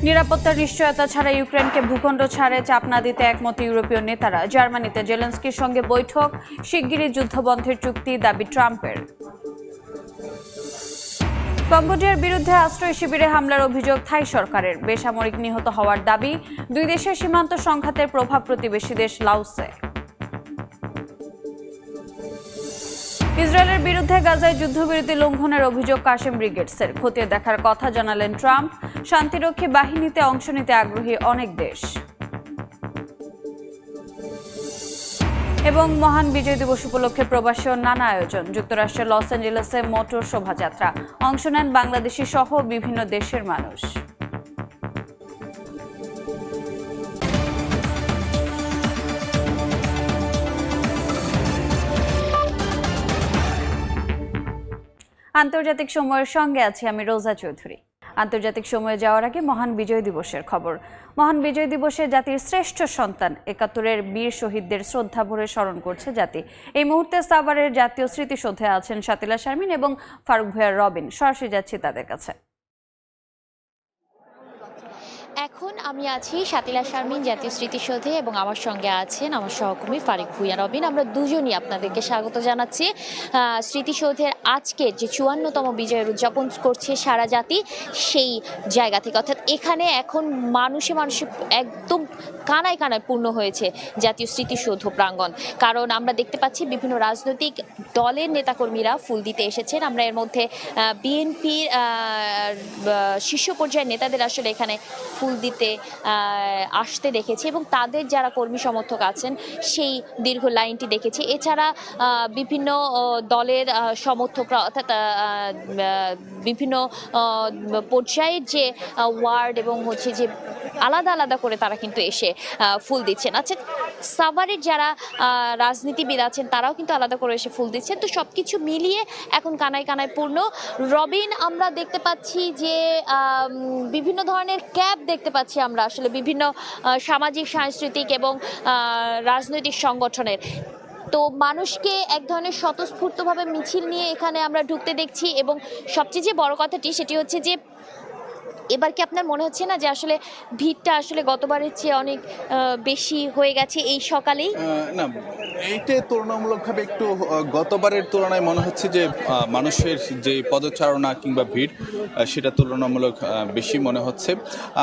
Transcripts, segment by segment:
নিরাপত্তার নিশ্চয়তা ছাড়া ইউক্রেনকে ভূখণ্ড ছাড়ে চাপ না দিতে একমত ইউরোপীয় নেতারা। জার্মানিতে জেলেনস্কির সঙ্গে বৈঠক, শিগগিরই যুদ্ধবন্ধের চুক্তি দাবি ট্রাম্পের। কম্বোডিয়ার বিরুদ্ধে আশ্রয় শিবিরে হামলার অভিযোগ থাই সরকারের। বেসামরিক নিহত হওয়ার দাবি। দুই দেশের সীমান্ত সংঘাতের প্রভাব প্রতিবেশী দেশ লাওসে। ইসরায়েলের বিরুদ্ধে গাজায় যুদ্ধবিরতি লঙ্ঘনের অভিযোগ কাশেম ব্রিগেডসের। খতিয়ে দেখার কথা জানালেন ট্রাম্প। শান্তিরক্ষী বাহিনীতে অংশ নিতে আগ্রহী অনেক দেশ। এবং মহান বিজয় দিবস উপলক্ষে প্রবাসী ও নানা আয়োজন। যুক্তরাষ্ট্রের লস অ্যাঞ্জেলেসে মোটর শোভাযাত্রা। অংশ নেন বাংলাদেশি সহ বিভিন্ন দেশের মানুষ। আন্তর্জাতিক সময়ের সঙ্গে আছি আমি রোজা চৌধুরী। আন্তর্জাতিক সময়ে যাওয়ার আগে মহান বিজয় দিবসের খবর। মহান বিজয় দিবসে জাতির শ্রেষ্ঠ সন্তান ৭১-এর বীর শহীদদের শ্রদ্ধা ভরে স্মরণ করছে জাতি। এই মুহূর্তে সাভারের জাতীয় স্মৃতিসৌধে আছেন শাতিলা শারমিন এবং ফারুক ভূঁইয়ার রবিন। সরাসরি যাচ্ছি তাদের কাছে। এখন আমি আছি শাতিলা শারমিন জাতীয় স্মৃতিসৌধে এবং আমার সঙ্গে আছেন আমার সহকর্মী ফারুক ভূঁইয়া রবিন। আমরা দুজনই আপনাদেরকে স্বাগত জানাচ্ছি স্মৃতিসৌধের আজকের যে ৫৪তম বিজয়ের উদযাপন করছে সারা জাতি, সেই জায়গা থেকে। অর্থাৎ এখানে এখন মানুষে একদম কানায় কানায় পূর্ণ হয়েছে জাতীয় স্মৃতিসৌধ প্রাঙ্গণ। কারণ আমরা দেখতে পাচ্ছি বিভিন্ন রাজনৈতিক দলের নেতাকর্মীরা ফুল দিতে এসেছেন। আমরা এর মধ্যে বিএনপির শীর্ষ পর্যায়ের নেতাদের আসলে এখানে ফুল দিতে আসতে দেখেছি এবং তাদের যারা কর্মী সমর্থক আছেন সেই দীর্ঘ লাইনটি দেখেছি। এছাড়া বিভিন্ন দলের সমর্থকরা, অর্থাৎ বিভিন্ন পর্যায়ের যে ওয়ার্ড এবং হচ্ছে যে আলাদা আলাদা করে তারা কিন্তু এসে ফুল দিচ্ছেন। আচ্ছা, সাভারের যারা রাজনীতিবিদ আছেন তারাও কিন্তু আলাদা করে এসে ফুল দিচ্ছেন। তো সব কিছু মিলিয়ে এখন কানায় কানায় পূর্ণ। রবিন, আমরা দেখতে পাচ্ছি যে বিভিন্ন ধরনের ক্যাব দেখতে পাচ্ছি আমরা আসলে বিভিন্ন সামাজিক, সাংস্কৃতিক এবং রাজনৈতিক সংগঠনের। তো মানুষকে এক ধরনের স্বতঃস্ফূর্তভাবে মিছিল নিয়ে এখানে আমরা ঢুকতে দেখছি এবং সবচেয়ে যে বড় কথাটি সেটি হচ্ছে যে এবার কি আপনার মনে হচ্ছে না যে আসলে ভিড়টা আসলে গতবারের চেয়ে অনেক বেশি হয়ে গেছে এই সকালেই? না, এইটা তুলনামূলকভাবে একটু গতবারের তুলনায় মনে হচ্ছে যে মানুষের যে পদচারণা কিংবা ভিড় সেটা তুলনামূলক বেশি মনে হচ্ছে।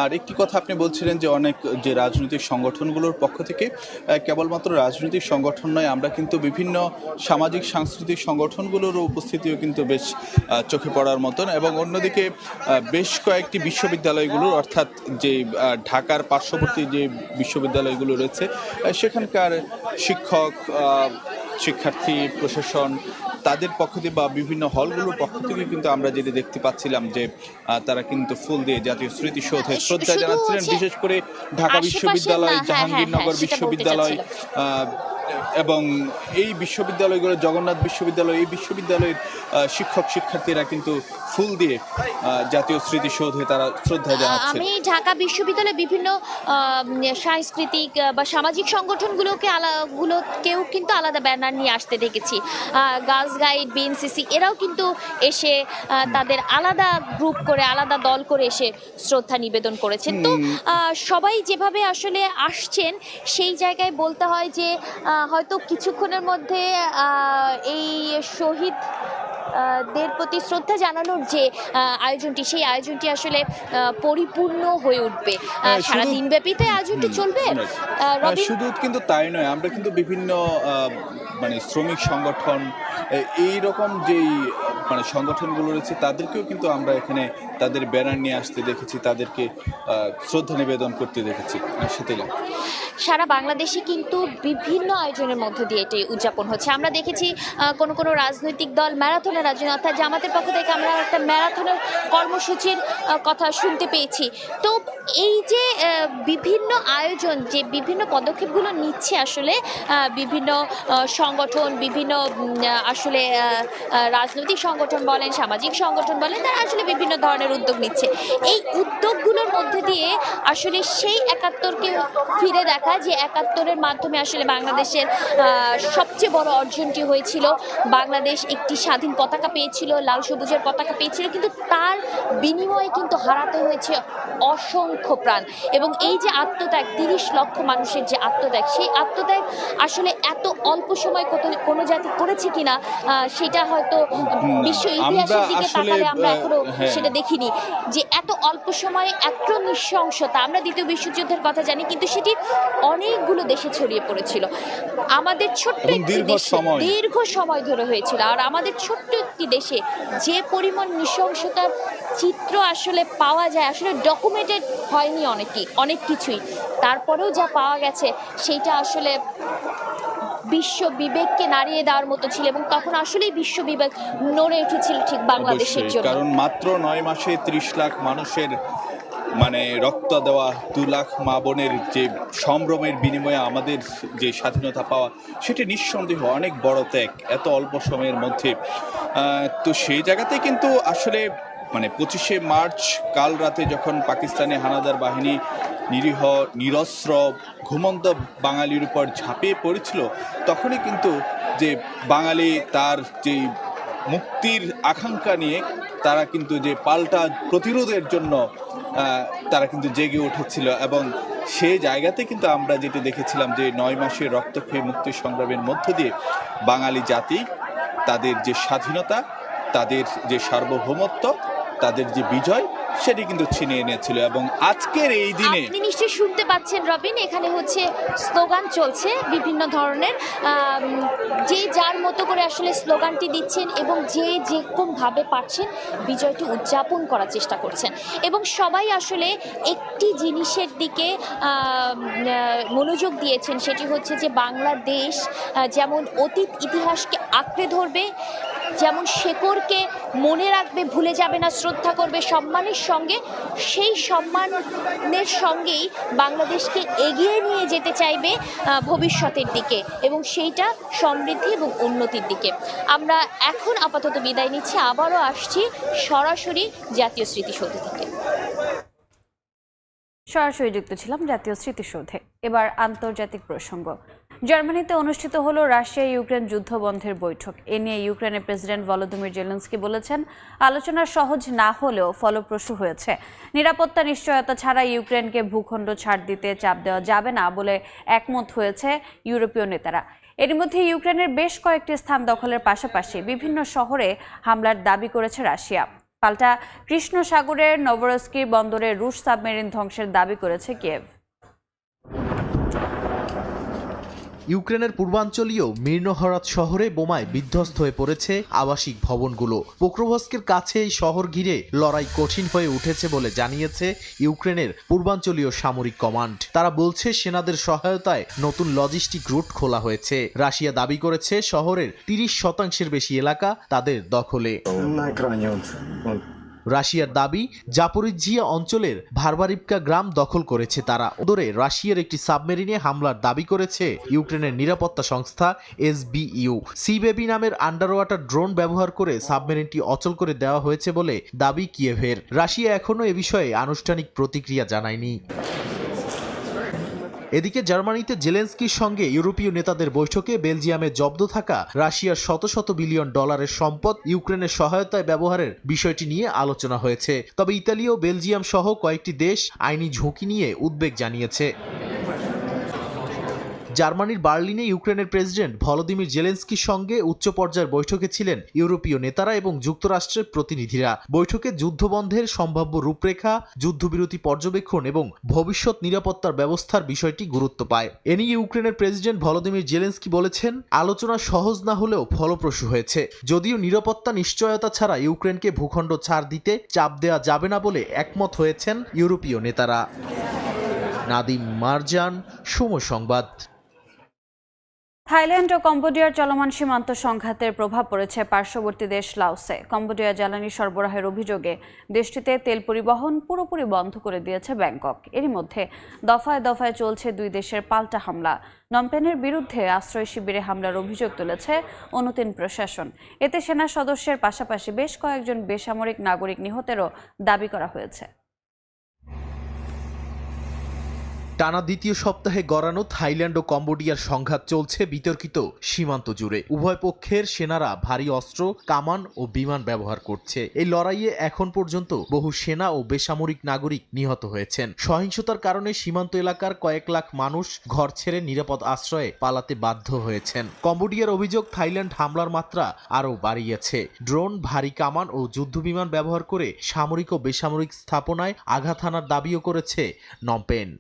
আর একটি কথা আপনি বলছিলেন যে অনেক যে রাজনৈতিক সংগঠনগুলোর পক্ষ থেকে, কেবলমাত্র রাজনৈতিক সংগঠন নয়, আমরা কিন্তু বিভিন্ন সামাজিক সাংস্কৃতিক সংগঠনগুলোর উপস্থিতিও কিন্তু বেশ চোখে পড়ার মতন। এবং অন্যদিকে বেশ কয়েকটি বিশ্ববিদ্যালয়গুলোর, অর্থাৎ যে ঢাকার পার্শ্ববর্তী যে বিশ্ববিদ্যালয়গুলো রয়েছে সেখানকার শিক্ষক, শিক্ষার্থী, প্রশাসন তাদের পক্ষ থেকে বা বিভিন্ন হলগুলোর পক্ষ থেকে কিন্তু আমরা যেটা দেখতে পাচ্ছিলাম যে তারা কিন্তু ফুল দিয়ে জাতীয় স্মৃতিসৌধে শ্রদ্ধা জানাচ্ছিলেন। বিশেষ করে ঢাকা বিশ্ববিদ্যালয়, জাহাঙ্গীরনগর বিশ্ববিদ্যালয় এবং এই বিশ্ববিদ্যালয়গুলো, জগন্নাথ বিশ্ববিদ্যালয়, এই বিশ্ববিদ্যালয়ের শিক্ষক শিক্ষার্থীরা কিন্তু ফুল দিয়ে জাতীয় স্মৃতিসৌধে তারা শ্রদ্ধা জানাচ্ছে। আমি ঢাকা বিশ্ববিদ্যালয়ে বিভিন্ন সাংস্কৃতিক বা সামাজিক সংগঠনগুলোকেও কিন্তু আলাদা ব্যানার নিয়ে আসতে দেখেছি। গার্লস গাইড, বিএনসিসি এরাও কিন্তু এসে তাদের আলাদা গ্রুপ করে, আলাদা দল করে এসে শ্রদ্ধা নিবেদন করেছেন। তো সবাই যেভাবে আসলে আসছেন সেই জায়গায় বলতে হয় যে হয়তো কিছুক্ষণের মধ্যে এই শহীদ দের প্রতি শ্রদ্ধা জানানোর যে আয়োজনটি, সেই আয়োজনটি আসলে পরিপূর্ণ হয়ে উঠবে। সারা দিনব্যাপী তো আয়োজনটি চলবে। শুধু কিন্তু তাই নয়, আমরা কিন্তু বিভিন্ন মানে শ্রমিক সংগঠন, এই রকম যেই মানে সংগঠনগুলো রয়েছে তাদেরকেও কিন্তু আমরা এখানে তাদের ব্যানার নিয়ে আসতে দেখেছি, তাদেরকে শ্রদ্ধা নিবেদন করতে দেখেছি। সারা বাংলাদেশে কিন্তু বিভিন্ন আয়োজনের মধ্য দিয়ে এটি উদযাপন হচ্ছে। আমরা দেখেছি কোনো রাজনৈতিক দল ম্যারাথনের আয়োজন, অর্থাৎ জামাতের পক্ষ থেকে আমরা একটা ম্যারাথনের কর্মসূচির কথা শুনতে পেয়েছি। তো এই যে বিভিন্ন আয়োজন, যে বিভিন্ন পদক্ষেপগুলো নিচ্ছে আসলে বিভিন্ন সংগঠন, বিভিন্ন আসলে রাজনৈতিক সংগঠন বলেন, সামাজিক সংগঠন বলেন, তারা আসলে বিভিন্ন ধরনের উদ্যোগ নিচ্ছে। এই উদ্যোগগুলোর মধ্যে দিয়ে আসলে সেই ৭১কে ফিরে দেখা, যে ৭১-এর মাধ্যমে আসলে বাংলাদেশের সবচেয়ে বড় অর্জনটি হয়েছিল। বাংলাদেশ একটি স্বাধীন পতাকা পেয়েছিল, লাল সবুজের পতাকা পেয়েছিল, কিন্তু তার বিনিময়ে কিন্তু হারাতে হয়েছে অসংখ্য প্রাণ। এবং এই যে আত্মত্যাগ, ৩০ লক্ষ মানুষের যে আত্মত্যাগ, সেই আত্মত্যাগ আসলে এত অল্প সময় কোনো জাতি করেছে কিনা সেটা হয়তো বিশ্ব ইতিহাসের দিকে তাকালে আমরা এখনো সেটা দেখিনি, যে এত অল্প সময়ে এত নৃশংসতা। আমরা দ্বিতীয় বিশ্বযুদ্ধের কথা জানি, কিন্তু সেটি অনেকগুলো দেশে ছড়িয়ে পড়েছিল। আমাদের ছোট্ট একটি দেশে দীর্ঘ সময় ধরে হয়েছিল, আর আমাদের ছোট্ট একটি দেশে যে পরিমাণ নৃশংসতার চিত্র আসলে পাওয়া যায়, আসলে ডকুমেন্টেড হয়নি অনেক কিছুই, তারপরেও যা পাওয়া গেছে সেইটা আসলে বিশ্ব বিবেককে নাড়িয়ে দেওয়ার মতো ছিল। এবং তখন আসলেই বিশ্ব বিবেক নড়ে উঠেছিল ঠিক বাংলাদেশের জন্য। কারণ মাত্র 9 মাসে 30 লাখ মানুষের রক্ত দেওয়া, 2 লাখ মা বোনের যে সম্ভ্রমের বিনিময়ে আমাদের যে স্বাধীনতা পাওয়া, সেটি নিঃসন্দেহ অনেক বড় ত্যাগ এত অল্প সময়ের মধ্যে। তো সেই জায়গাতে কিন্তু আসলে 25শে মার্চ কাল রাতে যখন পাকিস্তানি হানাদার বাহিনী নিরীহ নিরস্ত্র ঘুমন্ত বাঙালির উপর ঝাঁপিয়ে পড়েছিল, তখনই কিন্তু যে বাঙালি তার যে মুক্তির আকাঙ্ক্ষা নিয়ে তারা কিন্তু যে পাল্টা প্রতিরোধের জন্য তারা কিন্তু জেগে উঠেছিল। এবং সেই জায়গাতে কিন্তু আমরা যেটা দেখেছিলাম যে 9 মাসের রক্তক্ষয়ী মুক্তি সংগ্রামের মধ্য দিয়ে বাঙালি জাতি তাদের যে স্বাধীনতা, তাদের যে সার্বভৌমত্ব, তাদের যে বিজয়, সেটি কিন্তু ছিনিয়ে এনেছিল। এবং আজকের এই দিনে আপনি নিশ্চয়ই শুনতে পাচ্ছেন রবিন, এখানে হচ্ছে স্লোগান চলছে বিভিন্ন ধরনের, যে যার মতো করে আসলে স্লোগানটি দিচ্ছেন এবং যে যেরকম ভাবে পারছেন বিজয়টি উদযাপন করার চেষ্টা করছেন। এবং সবাই আসলে একটি জিনিসের দিকে মনোযোগ দিয়েছেন, সেটি হচ্ছে যে বাংলাদেশ যেমন অতীত ইতিহাসকে আঁকড়ে ধরবে, যেমন শেকড়কে মনে রাখবে, ভুলে যাবে না, শ্রদ্ধা করবে সম্মানের সঙ্গে, সেই সম্মানের সঙ্গেই বাংলাদেশকে এগিয়ে নিয়ে যেতে চাইবে ভবিষ্যতের দিকে, এবং সেইটা সমৃদ্ধি এবং উন্নতির দিকে। আমরা এখন আপাতত বিদায় নিচ্ছি, আবারও আসছি সরাসরি জাতীয় স্মৃতিসৌধ থেকে। সরাসরি যুক্ত ছিলাম জাতীয় স্মৃতিসৌধে। এবার আন্তর্জাতিক প্রসঙ্গ। জার্মানিতে অনুষ্ঠিত হলো রাশিয়া ইউক্রেন যুদ্ধ বন্ধের বৈঠক। এ নিয়ে ইউক্রেনের প্রেসিডেন্ট ভলোদিমির জেলেনস্কি বলেছেন, আলোচনা সহজ না হলেও ফলপ্রসূ হয়েছে। নিরাপত্তা নিশ্চয়তা ছাড়া ইউক্রেনকে ভূখণ্ড ছাড় দিতে চাপ দেওয়া যাবে না বলে একমত হয়েছে ইউরোপীয় নেতারা। এর মধ্যে ইউক্রেনের বেশ কয়েকটি স্থান দখলের পাশাপাশি বিভিন্ন শহরে হামলার দাবি করেছে রাশিয়া। পাল্টা কৃষ্ণ সাগরের নভরস্কি বন্দরে রুশ সাবমেরিন ধ্বংসের দাবি করেছে কিয়েভ। ইউক্রেনের পূর্বাঞ্চলীয় মির্নোহরাদ শহরে বোমায় বিধ্বস্ত হয়ে পড়েছে আবাসিক ভবনগুলো। পোক্রোভস্কের কাছে এই শহর ঘিরে লড়াই কঠিন হয়ে উঠেছে বলে জানিয়েছে ইউক্রেনের পূর্বাঞ্চলীয় সামরিক কমান্ড। তারা বলছে সেনাদের সহায়তায় নতুন লজিস্টিক রুট খোলা হয়েছে। রাশিয়া দাবি করেছে শহরের 30% বেশি এলাকা তাদের দখলে। রাশিয়ার দাবি, জাপোরিজিয়া অঞ্চলের ভারবারিভকা গ্রাম দখল করেছে তারা। ওদরে রাশিয়ার একটি সাবমেরিনে হামলার দাবি করেছে ইউক্রেনের নিরাপত্তা সংস্থা SBU। সি বেবি নামের আন্ডার ওয়াটার ড্রোন ব্যবহার করে সাবমেরিনটি অচল করে দেওয়া হয়েছে বলে দাবি কিয়েভের। রাশিয়া এখনও এ বিষয়ে আনুষ্ঠানিক প্রতিক্রিয়া জানায়নি। এদিকে জার্মানিতে জেলেনস্কির সঙ্গে ইউরোপীয় নেতাদের বৈঠকে বেলজিয়ামে জব্দ থাকা রাশিয়ার শত শত বিলিয়ন ডলারের সম্পদ ইউক্রেনের সহায়তায় ব্যবহারের বিষয়টি নিয়ে আলোচনা হয়েছে। তবে ইতালি ও বেলজিয়াম সহ কয়েকটি দেশ আইনি ঝুঁকি নিয়ে উদ্বেগ জানিয়েছে। জার্মানির বার্লিনে ইউক্রেনের প্রেসিডেন্ট ভলোদিমির জেলেনস্কির সঙ্গে উচ্চ পর্যায়ের বৈঠকে ছিলেন ইউরোপীয় নেতারা এবং যুক্তরাষ্ট্রের প্রতিনিধিরা। বৈঠকে যুদ্ধবন্ধের সম্ভাব্য রূপরেখা, যুদ্ধবিরতি পর্যবেক্ষণ এবং ভবিষ্যৎ নিরাপত্তার ব্যবস্থার বিষয়টি গুরুত্ব পায়। এ নিয়ে ইউক্রেনের প্রেসিডেন্ট ভলোদিমির জেলেনস্কি বলেছেন, আলোচনা সহজ না হলেও ফলপ্রসূ হয়েছে। যদিও নিরাপত্তা নিশ্চয়তা ছাড়া ইউক্রেনকে ভূখণ্ড ছাড় দিতে চাপ দেওয়া যাবে না বলে একমত হয়েছেন ইউরোপীয় নেতারা। নাদিম মারজান, সময় সংবাদ। থাইল্যান্ড ও কম্বোডিয়ার চলমান সীমান্ত সংঘাতের প্রভাব পড়েছে পার্শ্ববর্তী দেশ লাওসে। কম্বোডিয়া জ্বালানি সরবরাহের অভিযোগে দেশটিতে তেল পরিবহন পুরোপুরি বন্ধ করে দিয়েছে ব্যাংকক। এরই মধ্যে দফায় দফায় চলছে দুই দেশের পাল্টা হামলা। নমপেনের বিরুদ্ধে আশ্রয় শিবিরে হামলার অভিযোগ তুলেছে অনুতিন প্রশাসন। এতে সেনা সদস্যের পাশাপাশি বেশ কয়েকজন বেসামরিক নাগরিক নিহতেরও দাবি করা হয়েছে। টানা দ্বিতীয় সপ্তাহে গড়ানো থাইল্যান্ড ও কম্বোডিয়ার সংঘাত চলছে বিতর্কিত সীমান্ত জুড়ে। উভয় পক্ষের সেনারা ভারী অস্ত্র, কামান ও বিমান ব্যবহার করছে। এই লড়াইয়ে এখন পর্যন্ত বহু সেনা ও বেসামরিক নাগরিক নিহত হয়েছেন। সহিংসতার কারণে সীমান্ত এলাকার কয়েক লাখ মানুষ ঘর ছেড়ে নিরাপদ আশ্রয়ে পালাতে বাধ্য হয়েছেন। কম্বোডিয়ার অভিযোগ, থাইল্যান্ড হামলার মাত্রা আরও বাড়িয়েছে। ড্রোন, ভারী কামান ও যুদ্ধবিমান ব্যবহার করে সামরিক ও বেসামরিক স্থাপনায় আঘাত হানার দাবিও করেছে নমপেন।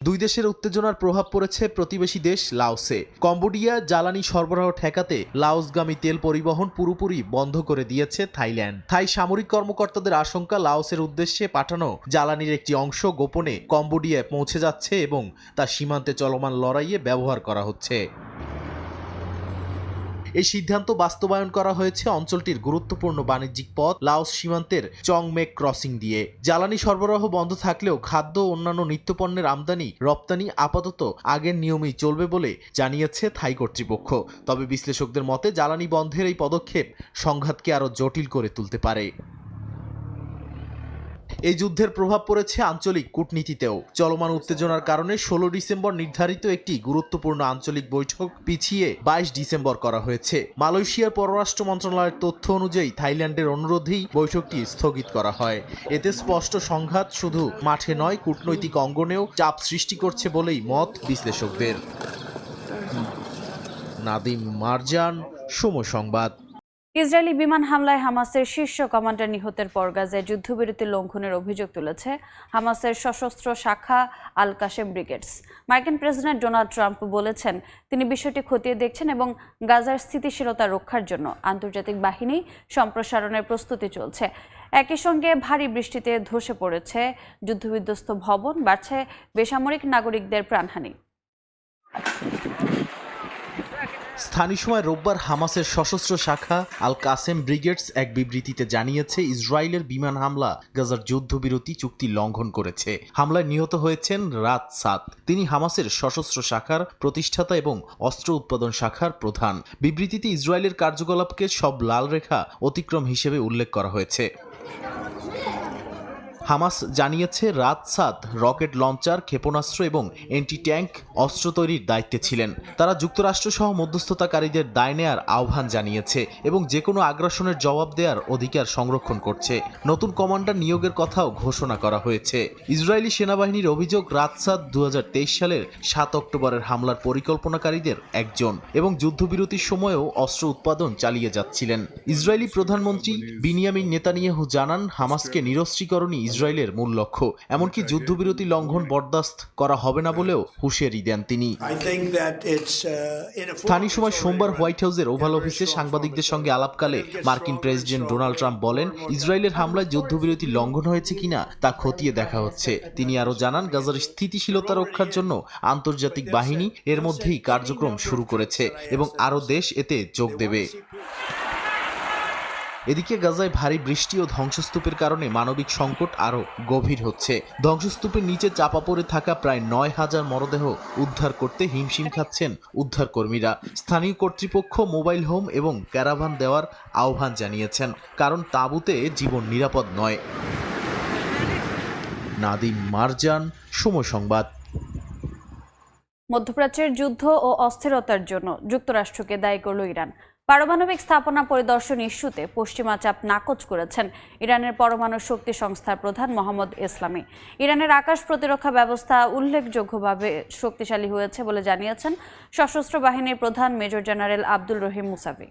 দুই দেশের উত্তেজনার প্রভাব পড়েছে প্রতিবেশী দেশ লাওসে। কম্বোডিয়া জ্বালানি সরবরাহ ঠেকাতে লাওসগামী তেল পরিবহন পুরোপুরি বন্ধ করে দিয়েছে থাইল্যান্ড। থাই সামরিক কর্মকর্তাদের আশঙ্কা, লাওসের উদ্দেশ্যে পাঠানো জ্বালানির একটি অংশ গোপনে কম্বোডিয়ায় পৌঁছে যাচ্ছে এবং তা সীমান্তে চলমান লড়াইয়ে ব্যবহার করা হচ্ছে। এই সিদ্ধান্ত বাস্তবায়ন করা হয়েছে অঞ্চলটির গুরুত্বপূর্ণ বাণিজ্যিক পথ লাওস সীমান্তের চংমেক ক্রসিং দিয়ে। জ্বালানি সরবরাহ বন্ধ থাকলেও খাদ্য ও অন্যান্য নিত্যপণ্যের আমদানি রপ্তানি আপাতত আগের নিয়মেই চলবে বলে জানিয়েছে থাই কর্তৃপক্ষ। তবে বিশ্লেষকদের মতে জ্বালানি বন্ধের এই পদক্ষেপ সংঘাতকে আরও জটিল করে তুলতে পারে। এই যুদ্ধের প্রভাব পড়েছে আঞ্চলিক কূটনীতিতেও। চলমান উত্তেজনার কারণে 16 ডিসেম্বর নির্ধারিত একটি গুরুত্বপূর্ণ আঞ্চলিক বৈঠক পিছিয়ে 22 ডিসেম্বর করা হয়েছে। মালয়েশিয়ার পররাষ্ট্র মন্ত্রণালয়ের তথ্য অনুযায়ী থাইল্যান্ডের অনুরোধেই বৈঠকটি স্থগিত করা হয়। এতে স্পষ্ট সংঘাত শুধু মাঠে নয়, কূটনৈতিক অঙ্গনেও চাপ সৃষ্টি করছে বলেই মত বিশ্লেষকদের। নাদিম মারজান, সময় সংবাদ। ইসরায়েলি বিমান হামলায় হামাসের শীর্ষ কমান্ডার নিহতের পর গাজায় যুদ্ধবিরতি লঙ্ঘনের অভিযোগ তুলেছে হামাসের সশস্ত্র শাখা আল কাসেম ব্রিগেডস। মার্কিন প্রেসিডেন্ট ডোনাল্ড ট্রাম্প বলেছেন তিনি বিষয়টি খতিয়ে দেখছেন এবং গাজার স্থিতিশীলতা রক্ষার জন্য আন্তর্জাতিক বাহিনী সম্প্রসারণের প্রস্তুতি চলছে। একই সঙ্গে ভারী বৃষ্টিতে ধসে পড়েছে যুদ্ধবিধ্বস্ত ভবন, বাড়ছে বেসামরিক নাগরিকদের প্রাণহানি। স্থানীয় সময় রোববার হামাসের সশস্ত্র শাখা আল কাসেম ব্রিগেডস এক বিবৃতিতে জানিয়েছে ইসরায়েলের বিমান হামলা গাজার যুদ্ধবিরতি চুক্তি লঙ্ঘন করেছে। হামলায় নিহত হয়েছেন রাত সাদ। তিনি হামাসের সশস্ত্র শাখার প্রতিষ্ঠাতা এবং অস্ত্র উৎপাদন শাখার প্রধান। বিবৃতিতে ইসরায়েলের কার্যকলাপকে সব লাল রেখা অতিক্রম হিসেবে উল্লেখ করা হয়েছে। হামাস জানিয়েছে রাত সাদ রকেট লঞ্চার, ক্ষেপণাস্ত্র এবং অ্যান্টি ট্যাঙ্ক অস্ত্র তৈরির দায়িত্বে ছিলেন। তারা যুক্তরাষ্ট্রসহ মধ্যস্থতাকারীদের দায় নেয়ার আহ্বান জানিয়েছে এবং যে কোনো আগ্রাসনের জবাব দেওয়ার অধিকার সংরক্ষণ করছে। নতুন কমান্ডার নিয়োগের কথাও ঘোষণা করা হয়েছে। ইসরায়েলি সেনাবাহিনীর অভিযোগ, রাত সাদ 2023 সালের 7 অক্টোবরের হামলার পরিকল্পনাকারীদের একজন এবং যুদ্ধবিরতির সময়ও অস্ত্র উৎপাদন চালিয়ে যাচ্ছিলেন। ইসরায়েলি প্রধানমন্ত্রী বিনিয়ামিন নেতানিয়াহু জানান, হামাসকে নিরস্ত্রীকরণই ইসরায়েলের মূল লক্ষ্য। এমনকি যুদ্ধবিরতি লঙ্ঘন বরদাস্ত করা হবে না বলেও হুঁশিয়ারি দেন তিনি। স্থানীয় সময় সোমবার হোয়াইট হাউসের ওভাল অফিসে সাংবাদিকদের সঙ্গে আলাপকালে মার্কিন প্রেসিডেন্ট ডোনাল্ড ট্রাম্প বলেন, ইসরায়েলের হামলায় যুদ্ধবিরতি লঙ্ঘন হয়েছে কিনা তা খতিয়ে দেখা হচ্ছে। তিনি আরও জানান, গাজার স্থিতিশীলতা রক্ষার জন্য আন্তর্জাতিক বাহিনী এর মধ্যেই কার্যক্রম শুরু করেছে এবং আরও দেশ এতে যোগ দেবে। এদিকে গাজায় ভারী বৃষ্টি ও ধ্বংসস্তূপের কারণে মানবিক সংকট আরও গভীর হচ্ছে। ধ্বংসস্তূপের নিচে চাপা পড়ে থাকা প্রায় 9,000 মরদেহ উদ্ধার করতে হিমশিম খাচ্ছেন উদ্ধারকর্মীরা। স্থানীয় কর্তৃপক্ষ মোবাইল হোম এবং ক্যারাভান দেওয়ার আহ্বান জানিয়েছেন, কারণ তাঁবুতে জীবন নিরাপদ নয়। নাদিম মারজান, সময় সংবাদ। মধ্যপ্রাচ্যের যুদ্ধ ও অস্থিরতার জন্য যুক্তরাষ্ট্রকে দায়ী করল ইরান। পারমাণবিক স্থাপনা পরিদর্শন ইস্যুতে পশ্চিমা চাপ নাকচ করেছেন ইরানের পরমাণু শক্তি সংস্থার প্রধান মোহাম্মদ ইসলামি। ইরানের আকাশ প্রতিরক্ষা ব্যবস্থা উল্লেখযোগ্যভাবে শক্তিশালী হয়েছে বলে জানিয়েছেন সশস্ত্র বাহিনীর প্রধান মেজর জেনারেল আব্দুল রহিম মুসাভি।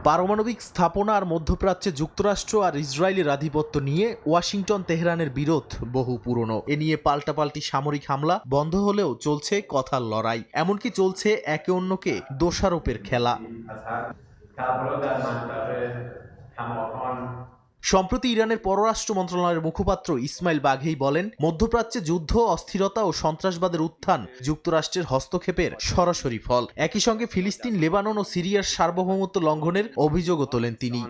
পারমাণবিক স্থাপনা আর মধ্যপ্রাচ্যে যুক্তরাষ্ট্র আর ইসরায়েলের আধিপত্য নিয়ে ওয়াশিংটন তেহরানের বিরোধ বহু পুরনো। এ নিয়ে পাল্টাপাল্টি সামরিক হামলা বন্ধ হলেও চলছে কথার লড়াই, এমনকি চলছে একে অন্যকে দোষারোপের খেলা। সম্প্রতি ইরানের পররাষ্ট্র মন্ত্রণালয়ের মুখপাত্র ইসমাইল বাঘেই বলেন, মধ্যপ্রাচ্যে যুদ্ধ, অস্থিরতা ও সন্ত্রাসবাদের উত্থান যুক্তরাষ্ট্রের হস্তক্ষেপের সরাসরি ফল। একই সঙ্গে ফিলিস্তিন, লেবানন ও সিরিয়ার সার্বভৌমত্ব লঙ্ঘনের অভিযোগও তোলেন তিনি।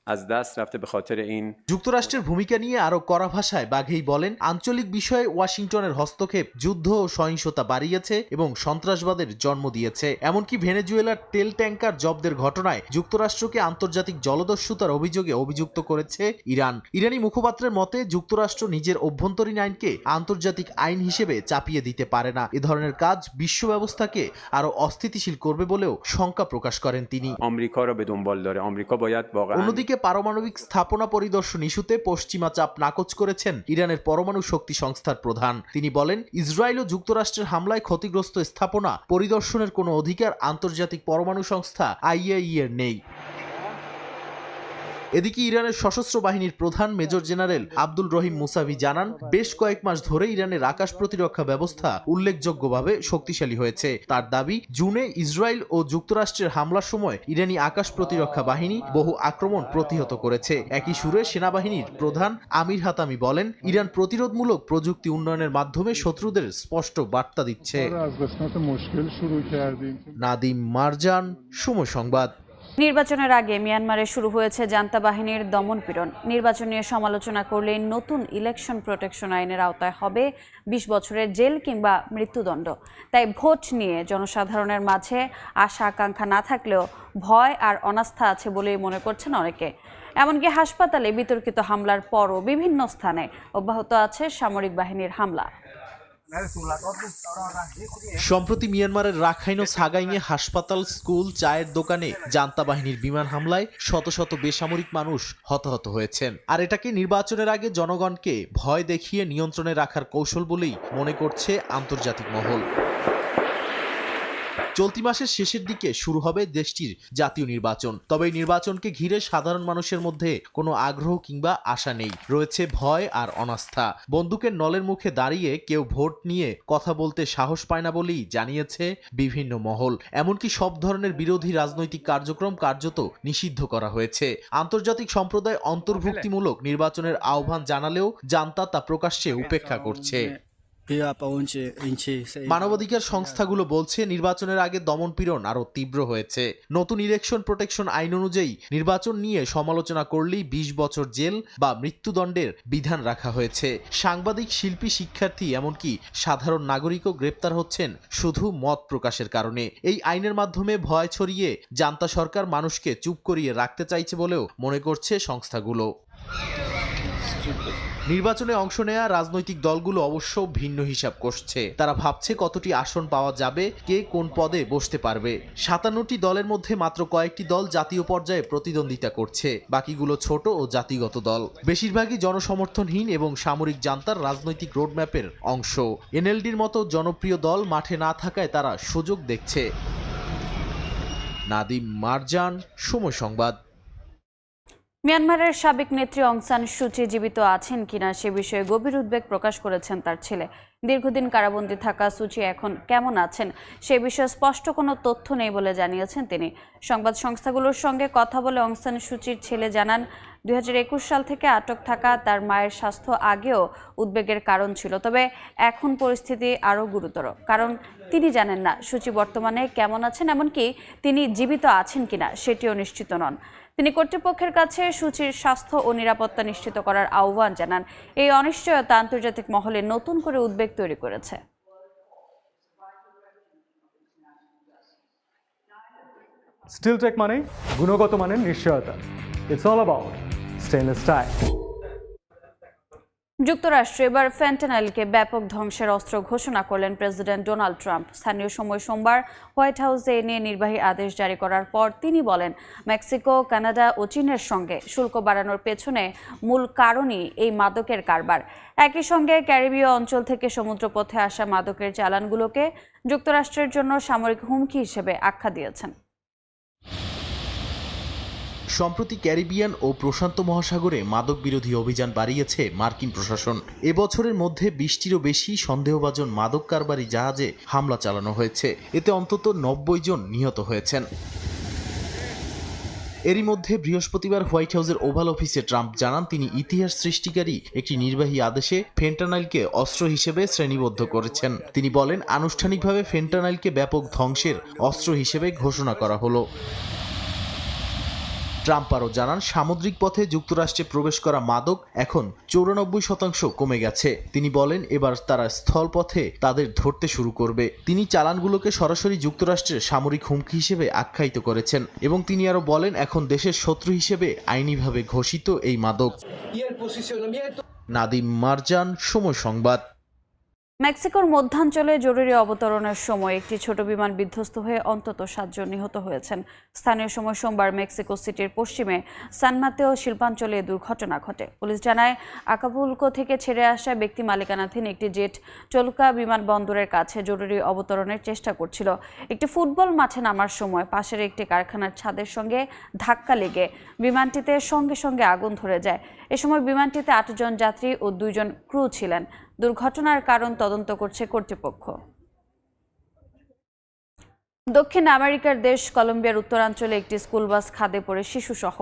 از دست رفته به خاطر این যুক্তরাষ্ট্রের ভূমিকা নিয়ে আরো কড়া ভাষায় বাঘেই বলেন, আঞ্চলিক বিষয়ে ওয়াশিংটনের হস্তক্ষেপ যুদ্ধ ও সহিংসতা বাড়িয়েছে এবং সন্ত্রাসবাদের জন্ম দিয়েছে। এমনকি ভেনেজুয়েলার তেল ট্যাঙ্কার জব্দের ঘটনায় যুক্তরাষ্ট্রকে আন্তর্জাতিক জলদস্যুতার অভিযোগে অভিযুক্ত করেছে ইরান। ইরানি মুখপাত্রের মতে, যুক্তরাষ্ট্র নিজের অভ্যন্তরীণ আইনকে আন্তর্জাতিক আইন হিসেবে চাপিয়ে দিতে পারে না। এ ধরনের কাজ বিশ্ব ব্যবস্থাকে আরো অস্থিতিশীল করবে বলেও শঙ্কা প্রকাশ করেন তিনি। آمریکا را به دنبال داره آمریکا باید واقعا অন্যদিকে পারমাণবিক স্থাপনা পরিদর্শন ইস্যুতে পশ্চিমা চাপ নাকচ করেছেন ইরানের পরমাণু শক্তি সংস্থার প্রধান। তিনি বলেন, ইসরায়েল ও যুক্তরাষ্ট্রের হামলায় ক্ষতিগ্রস্ত স্থাপনা পরিদর্শনের কোনো অধিকার আন্তর্জাতিক পরমাণু সংস্থা IAEA এর নেই। এদিকে ইরানের সশস্ত্র বাহিনীর প্রধান মেজর জেনারেল আব্দুল রহিম মুসাভি জানান, বেশ কয়েক মাস ধরে ইরানের আকাশ প্রতিরক্ষা ব্যবস্থা উল্লেখযোগ্যভাবে শক্তিশালী হয়েছে। তার দাবি, জুনে ইসরায়েল ও যুক্তরাষ্ট্রের হামলার সময় ইরানি আকাশ প্রতিরক্ষা বাহিনী বহু আক্রমণ প্রতিহত করেছে। একই সুরে সেনাবাহিনীর প্রধান আমির হাতামি বলেন, ইরান প্রতিরোধমূলক প্রযুক্তি উন্নয়নের মাধ্যমে শত্রুদের স্পষ্ট বার্তা দিচ্ছে। নাদিম মারজান, সময় সংবাদ। নির্বাচনের আগে মিয়ানমারে শুরু হয়েছে জান্তা বাহিনীর দমনপীড়ন। নির্বাচন নিয়ে সমালোচনা করলে নতুন ইলেকশন প্রোটেকশন আইনের আওতায় হবে 20 বছরের জেল কিংবা মৃত্যুদণ্ড। তাই ভোট নিয়ে জনসাধারণের মাঝে আশা আকাঙ্ক্ষা না থাকলেও ভয় আর অনাস্থা আছে বলেই মনে করছেন অনেকে। এমনকি হাসপাতালে বিতর্কিত হামলার পরও বিভিন্ন স্থানে অব্যাহত আছে সামরিক বাহিনীর হামলা। সম্প্রতি মিয়ানমারের রাখাইন ও সাগাইনে হাসপাতাল, স্কুল, চায়ের দোকানে জান্তা বাহিনীর বিমান হামলায় শত শত বেসামরিক মানুষ হতাহত হয়েছেন। আর এটাকে নির্বাচনের আগে জনগণকে ভয় দেখিয়ে নিয়ন্ত্রণে রাখার কৌশল বলেই মনে করছে আন্তর্জাতিক মহল। চলতি মাসের শেষের দিকে শুরু হবে দেশটির জাতীয় নির্বাচন। তবে এই নির্বাচনকে ঘিরে সাধারণ মানুষের মধ্যে কোনো আগ্রহ কিংবা আশা নেই, রয়েছে ভয় আর অনাস্থা। বন্দুকের নলের মুখে দাঁড়িয়ে কেউ ভোট নিয়ে কথা বলতে সাহস পায় না বলেই জানিয়েছে বিভিন্ন মহল। এমনকি সব ধরনের বিরোধী রাজনৈতিক কার্যক্রম কার্যত নিষিদ্ধ করা হয়েছে। আন্তর্জাতিক সম্প্রদায় অন্তর্ভুক্তিমূলক নির্বাচনের আহ্বান জানালেও জান্তা তা প্রকাশ্যে উপেক্ষা করছে। মানবাধিকার সংস্থাগুলো বলছে, নির্বাচনের আগে দমনপীড়ন আরো তীব্র হয়েছে। নতুন ইলেকশন প্রোটেকশন আইন অনুযায়ী নির্বাচন নিয়ে সমালোচনা করলেই 20 বছর জেল বা মৃত্যুদণ্ডের বিধান রাখা হয়েছে। সাংবাদিক, শিল্পী, শিক্ষার্থী, এমনকি সাধারণ নাগরিকও গ্রেপ্তার হচ্ছেন শুধু মত প্রকাশের কারণে। এই আইনের মাধ্যমে ভয় ছড়িয়ে জান্তা সরকার মানুষকে চুপ করিয়ে রাখতে চাইছে বলেও মনে করছে সংস্থাগুলো। নির্বাচনে অংশ নেয়া রাজনৈতিক দলগুলো অবশ্য ভিন্ন হিসাব করছে। তারা ভাবছে কতটি আসন পাওয়া যাবে, কে কোন পদে বসতে পারবে। 57টি দলের মধ্যে মাত্র কয়েকটি দল জাতীয় পর্যায়ে প্রতিদ্বন্দ্বিতা করছে, বাকিগুলো ছোট ও জাতিগত দল। বেশিরভাগই জনসমর্থনহীন এবং সামরিক জান্তার রাজনৈতিক রোডম্যাপের অংশ। এনএলডির মতো জনপ্রিয় দল মাঠে না থাকায় তারা সুযোগ দেখছে। নাদিম মারজান, সময় সংবাদ। মিয়ানমারের সাবেক নেত্রী অং সান সুচি জীবিত আছেন কিনা সে বিষয়ে গভীর উদ্বেগ প্রকাশ করেছেন তার ছেলে। দীর্ঘদিন কারাবন্দী থাকা সুচি এখন কেমন আছেন সে বিষয়ে স্পষ্ট কোনো তথ্য নেই বলে জানিয়েছেন তিনি। সংবাদ সংস্থাগুলোর সঙ্গে কথা বলে অং সান সুচির ছেলে জানান, 2021 সাল থেকে আটক থাকা তার মায়ের স্বাস্থ্য আগেও উদ্বেগের কারণ ছিল, তবে এখন পরিস্থিতি আরও গুরুতর, কারণ তিনি জানেন না সুচি বর্তমানে কেমন আছেন, এমনকি তিনি জীবিত আছেন কিনা সেটিও নিশ্চিত নন। তিনি কর্তৃপক্ষের কাছে সুচির স্বাস্থ্য ও নিরাপত্তা নিশ্চিত করার আহ্বান জানান। এই অনিশ্চয়তা আন্তর্জাতিক মহলে নতুন করে উদ্বেগ তৈরি করেছে। স্টিল টেক মানে গুণগত মানের নিশ্চয়তা। It's all about stainless style. যুক্তরাষ্ট্র এবার ফেন্টানাইলকে ব্যাপক ধ্বংসের অস্ত্র ঘোষণা করলেন প্রেসিডেন্ট ডোনাল্ড ট্রাম্প। স্থানীয় সময় সোমবার হোয়াইট হাউসে এ নিয়ে নির্বাহী আদেশ জারি করার পর তিনি বলেন, মেক্সিকো, কানাডা ও চীনের সঙ্গে শুল্ক বাড়ানোর পেছনে মূল কারণই এই মাদকের কারবার। একই সঙ্গে ক্যারিবীয় অঞ্চল থেকে সমুদ্রপথে আসা মাদকের চালানগুলোকে যুক্তরাষ্ট্রের জন্য সামরিক হুমকি হিসেবে আখ্যা দিয়েছেন। সম্প্রতি ক্যারিবিয়ান ও প্রশান্ত মহাসাগরে মাদক বিরোধী অভিযান বাড়িয়েছে মার্কিন প্রশাসন। এবছরের মধ্যে 20টিরও বেশি সন্দেহভাজন মাদক কারবারি জাহাজে হামলা চালানো হয়েছে। এতে অন্তত 90 জন নিহত হয়েছেন। এরই মধ্যে বৃহস্পতিবার হোয়াইট হাউসের ওভাল অফিসে ট্রাম্প জানান, তিনি ইতিহাস সৃষ্টিকারী একটি নির্বাহী আদেশে ফেন্টানাইলকে অস্ত্র হিসেবে শ্রেণীবদ্ধ করেছেন। তিনি বলেন, আনুষ্ঠানিকভাবে ফেন্টানাইলকে ব্যাপক ধ্বংসের অস্ত্র হিসেবে ঘোষণা করা হলো। ট্রাম্প আরও জানান, সামুদ্রিক পথে যুক্তরাষ্ট্রে প্রবেশ করা মাদক এখন 94% কমে গেছে। তিনি বলেন, এবার তারা স্থলপথে তাদের ধরতে শুরু করবে। তিনি চালানগুলোকে সরাসরি যুক্তরাষ্ট্রের সামরিক হুমকি হিসেবে আখ্যায়িত করেছেন এবং তিনি আরও বলেন, এখন দেশের শত্রু হিসেবে আইনিভাবে ঘোষিত এই মাদক। নাদিম মারজান, সময় সংবাদ। মেক্সিকোর মধ্যাঞ্চলে জরুরি অবতরণের সময় একটি ছোট বিমান বিধ্বস্ত হয়ে অন্তত 7 জন নিহত হয়েছেন। স্থানীয় সময় সোমবার মেক্সিকো সিটির পশ্চিমে সান মাতেও শিল্পাঞ্চলে দুর্ঘটনা ঘটে। পুলিশ জানায়, আকাপুলকো থেকে ছেড়ে আসা ব্যক্তি মালিকানাধীন একটি জেট চলুকা বিমানবন্দরের কাছে জরুরি অবতরণের চেষ্টা করছিল। একটি ফুটবল মাঠে নামার সময় পাশের একটি কারখানার ছাদের সঙ্গে ধাক্কা লেগে বিমানটিতে সঙ্গে সঙ্গে আগুন ধরে যায়। এ সময় বিমানটিতে 8 জন যাত্রী ও 2 জন ক্রু ছিলেন। দুর্ঘটনার কারণ তদন্ত করছে কর্তৃপক্ষ। দক্ষিণ আমেরিকার দেশ কলম্বিয়ার উত্তরাঞ্চলে একটি স্কুল বাস খাদে পড়ে শিশুসহ